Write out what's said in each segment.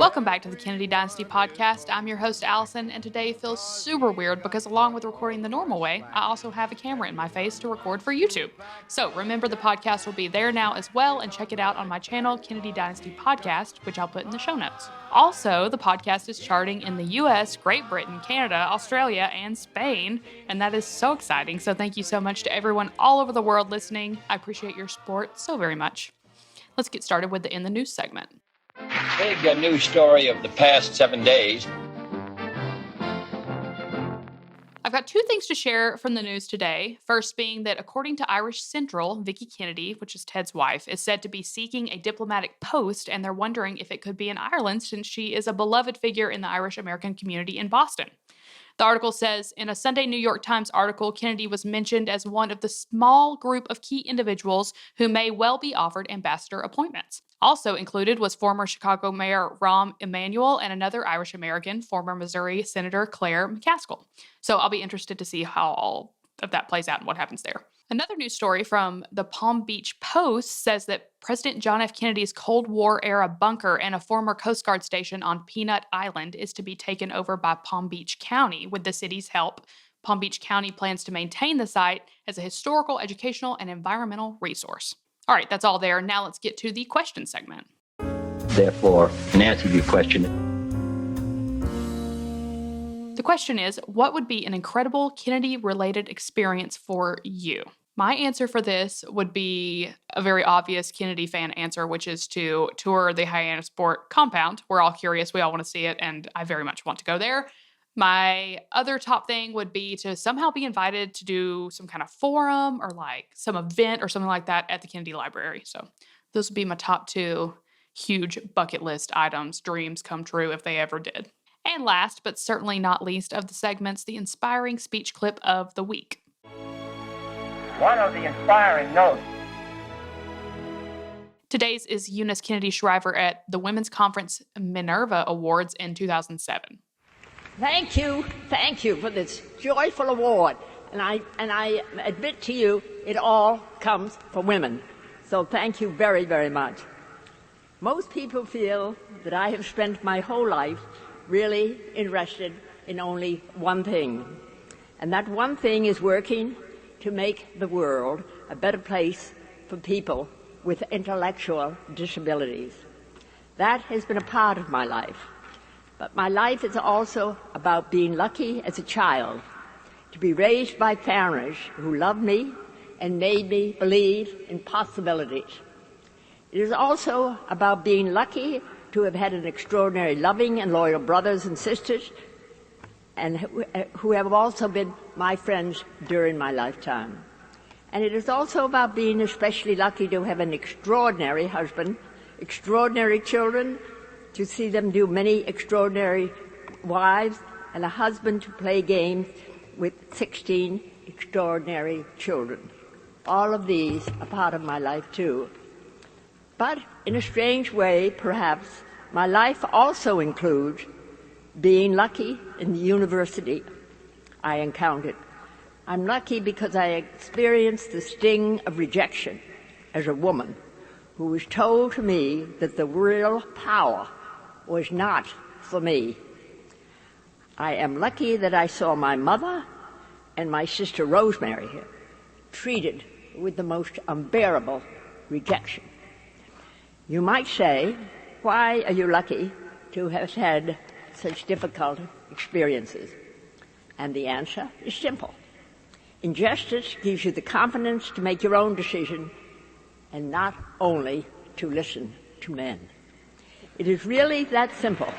Welcome back to the Kennedy Dynasty podcast. I'm your host, Alyson, and today feels super weird because along with recording the normal way, I also have a camera in my face to record for YouTube. So remember the podcast will be there now as well, and check it out on my channel, Kennedy Dynasty Podcast, which I'll put in the show notes. Also, the podcast is charting in the US, Great Britain, Canada, Australia, and Spain, and that is so exciting. So thank you so much to everyone all over the world listening. I appreciate your support so very much. Let's get started with the In the News segment. Big news story of the past 7 days. I've got two things to share from the news today. First being that according to Irish Central, Vicky Kennedy, which is Ted's wife, is said to be seeking a diplomatic post, and they're wondering if it could be in Ireland since she is a beloved figure in the Irish American community in Boston. The article says, in a Sunday New York Times article, Kennedy was mentioned as one of the small group of key individuals who may well be offered ambassador appointments. Also included was former Chicago Mayor Rahm Emanuel and another Irish American, former Missouri Senator Claire McCaskill. So I'll be interested to see how all of that plays out and what happens there. Another news story from the Palm Beach Post says that President John F. Kennedy's Cold War-era bunker and a former Coast Guard station on Peanut Island is to be taken over by Palm Beach County. With the city's help, Palm Beach County plans to maintain the site as a historical, educational, and environmental resource. All right, that's all there. Now let's get to the question segment. Therefore, in answer to your question, the question is, what would be an incredible Kennedy-related experience for you? My answer for this would be a very obvious Kennedy fan answer, which is to tour the Hyannisport compound. We're all curious. We all want to see it, and I very much want to go there. My other top thing would be to somehow be invited to do some kind of forum or like some event or something like that at the Kennedy Library. So those would be my top two huge bucket list items, dreams come true if they ever did. And last, but certainly not least of the segments, the inspiring speech clip of the week. One of the inspiring notes. Today's is Eunice Kennedy Shriver at the Women's Conference Minerva Awards in 2007. Thank you for this joyful award. And I admit to you, it all comes from women. So thank you very, very much. Most people feel that I have spent my whole life really interested in only one thing. And that one thing is working to make the world a better place for people with intellectual disabilities. That has been a part of my life. But my life is also about being lucky as a child, to be raised by parents who loved me and made me believe in possibilities. It is also about being lucky to have had an extraordinary loving and loyal brothers and sisters, and who have also been my friends during my lifetime. And it is also about being especially lucky to have an extraordinary husband, extraordinary children, to see them do many extraordinary wives, and a husband to play games with 16 extraordinary children. All of these are part of my life too. But in a strange way, perhaps, my life also includes being lucky in the university I encountered. I'm lucky because I experienced the sting of rejection as a woman who was told to me that the real power was not for me. I am lucky that I saw my mother and my sister Rosemary here treated with the most unbearable rejection. You might say, why are you lucky to have had such difficult experiences? And the answer is simple. Injustice gives you the confidence to make your own decision and not only to listen to men. It is really that simple.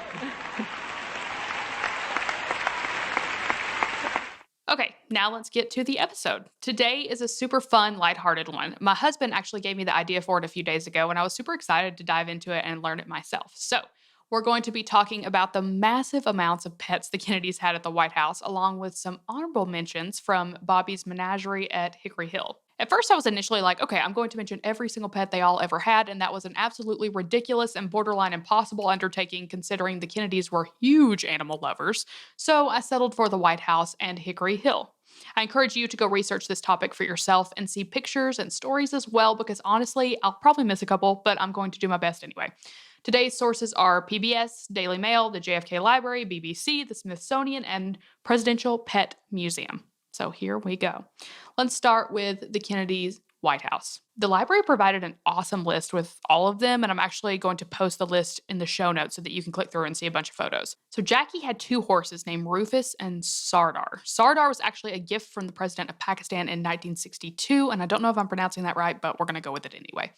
Okay, now let's get to the episode. Today is a super fun, lighthearted one. My husband actually gave me the idea for it a few days ago, and I was super excited to dive into it and learn it myself. So we're going to be talking about the massive amounts of pets the Kennedys had at the White House, along with some honorable mentions from Bobby's menagerie at Hickory Hill. At first, I was initially like, okay, I'm going to mention every single pet they all ever had, and that was an absolutely ridiculous and borderline impossible undertaking considering the Kennedys were huge animal lovers. So I settled for the White House and Hickory Hill. I encourage you to go research this topic for yourself and see pictures and stories as well, because honestly, I'll probably miss a couple, but I'm going to do my best anyway. Today's sources are PBS, Daily Mail, the JFK Library, BBC, the Smithsonian, and Presidential Pet Museum. So here we go. Let's start with the Kennedys' White House. The library provided an awesome list with all of them, and I'm actually going to post the list in the show notes so that you can click through and see a bunch of photos. So Jackie had 2 horses named Rufus and Sardar. Sardar was actually a gift from the president of Pakistan in 1962, and I don't know if I'm pronouncing that right, but we're going to go with it anyway.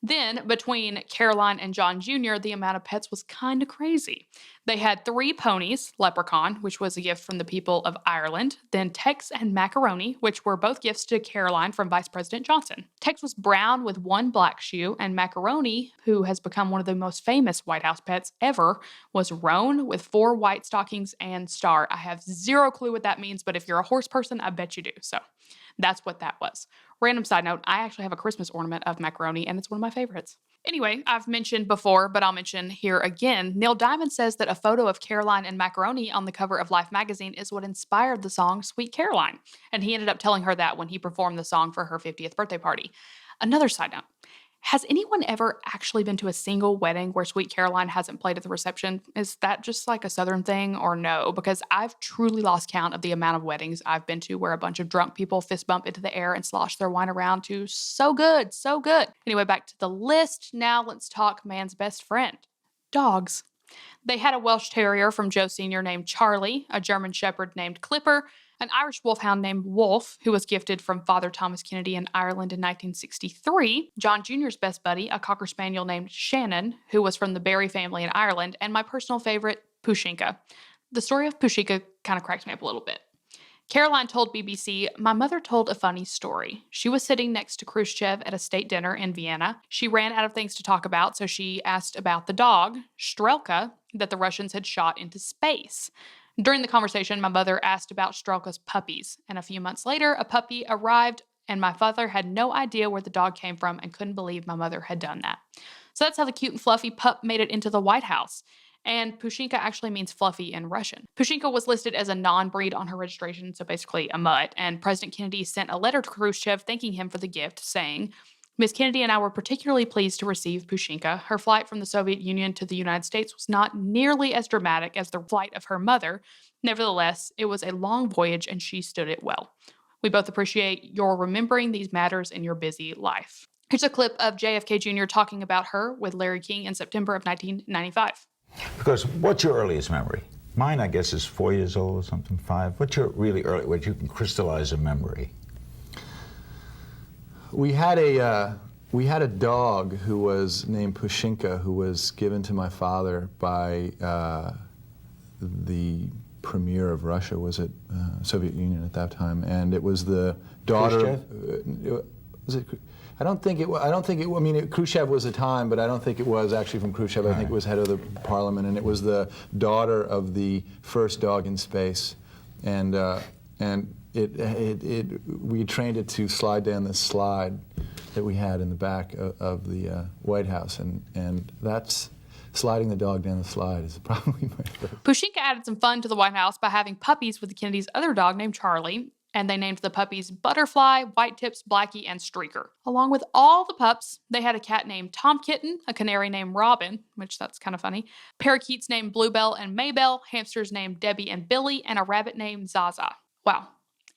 Then, between Caroline and John Jr., the amount of pets was kind of crazy. They had 3 ponies, Leprechaun, which was a gift from the people of Ireland, then Tex and Macaroni, which were both gifts to Caroline from Vice President Johnson. Tex was brown with 1 black shoe, and Macaroni, who has become one of the most famous White House pets ever, was roan with 4 white stockings and star. I have 0 clue what that means, but if you're a horse person, I bet you do. So that's what that was. Random side note, I actually have a Christmas ornament of Macaroni, and it's one of my favorites. Anyway, I've mentioned before, but I'll mention here again, Neil Diamond says that a photo of Caroline and Macaroni on the cover of Life magazine is what inspired the song Sweet Caroline, and he ended up telling her that when he performed the song for her 50th birthday party. Another side note, has anyone ever actually been to a single wedding where Sweet Caroline hasn't played at the reception? Is that just like a Southern thing or no? Because I've truly lost count of the amount of weddings I've been to where a bunch of drunk people fist bump into the air and slosh their wine around to so good, so good. Anyway, back to the list. Now let's talk man's best friend, dogs. They had a Welsh Terrier from Joe Sr. named Charlie, a German Shepherd named Clipper, an Irish Wolfhound named Wolf, who was gifted from Father Thomas Kennedy in Ireland in 1963, John Jr.'s best buddy, a Cocker Spaniel named Shannon, who was from the Barry family in Ireland, and my personal favorite, Pushinka. The story of Pushinka kind of cracks me up a little bit. Caroline told BBC, "My mother told a funny story. She was sitting next to Khrushchev at a state dinner in Vienna. She ran out of things to talk about, so she asked about the dog, Strelka, that the Russians had shot into space. During the conversation, my mother asked about Strelka's puppies, and a few months later, a puppy arrived, and my father had no idea where the dog came from and couldn't believe my mother had done that." So that's how the cute and fluffy pup made it into the White House. And Pushinka actually means fluffy in Russian. Pushinka was listed as a non-breed on her registration, so basically a mutt, and President Kennedy sent a letter to Khrushchev thanking him for the gift, saying, "Miss Kennedy and I were particularly pleased to receive Pushinka. Her flight from the Soviet Union to the United States was not nearly as dramatic as the flight of her mother. Nevertheless, it was a long voyage and she stood it well. We both appreciate your remembering these matters in your busy life." Here's a clip of JFK Jr. talking about her with Larry King in September of 1995. Because what's your earliest memory? Mine, I guess, is 4 years old or something, 5. What's your really early, where you can crystallize a memory? We had a dog who was named Pushinka, who was given to my father by the premier of Russia. Was it Soviet Union at that time? And it was the daughter. Was it? I don't think it. I mean, Khrushchev was a time, but I don't think it was actually from Khrushchev. I think it was head of the parliament, and it was the daughter of the first dog in space, and we trained it to slide down this slide that we had in the back of the White House, and that's sliding the dog down the slide is probably my favorite. Pushinka added some fun to the White House by having puppies with the Kennedys' other dog named Charlie, and they named the puppies Butterfly, White Tips, Blackie, and Streaker. Along with all the pups, they had a cat named Tom Kitten, a canary named Robin, which that's kind of funny, parakeets named Bluebell and Maybell, hamsters named Debbie and Billy, and a rabbit named Zaza. Wow.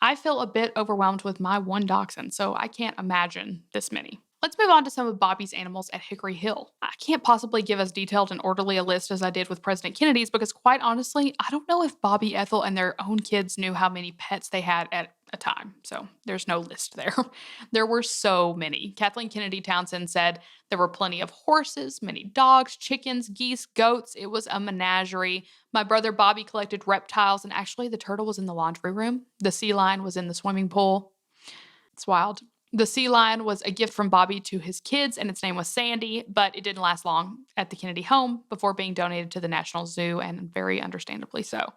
I feel a bit overwhelmed with my 1 dachshund, so I can't imagine this many. Let's move on to some of Bobby's animals at Hickory Hill. I can't possibly give as detailed and orderly a list as I did with President Kennedy's because quite honestly, I don't know if Bobby, Ethel, and their own kids knew how many pets they had at a time. So there's no list there. There were so many. Kathleen Kennedy Townsend said there were plenty of horses, many dogs, chickens, geese, goats. It was a menagerie. My brother Bobby collected reptiles, and actually the turtle was in the laundry room. The sea lion was in the swimming pool. It's wild. The sea lion was a gift from Bobby to his kids, and its name was Sandy, but it didn't last long at the Kennedy home before being donated to the National Zoo, and very understandably so.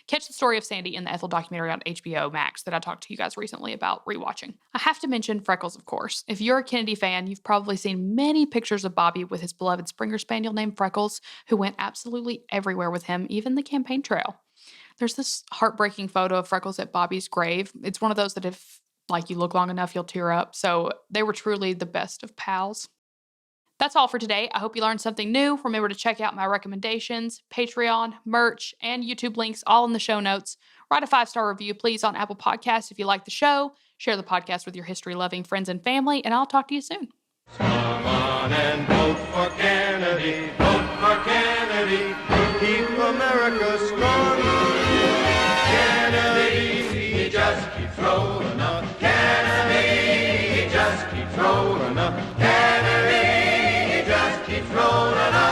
Catch the story of Sandy in the Ethel documentary on HBO Max that I talked to you guys recently about rewatching. I have to mention Freckles, of course. If you're a Kennedy fan, you've probably seen many pictures of Bobby with his beloved Springer Spaniel named Freckles, who went absolutely everywhere with him, even the campaign trail. There's this heartbreaking photo of Freckles at Bobby's grave. It's one of those that if you look long enough, you'll tear up. So they were truly the best of pals. That's all for today. I hope you learned something new. Remember to check out my recommendations, Patreon, merch, and YouTube links all in the show notes. Write a 5-star review, please, on Apple Podcasts if you like the show. Share the podcast with your history-loving friends and family, and I'll talk to you soon. Come on and vote for Kennedy. Vote for Kennedy. Keep America strong. Kennedy, he just keeps rolling up. Kennedy, he just keeps rolling up. Kennedy, he just keeps rolling up.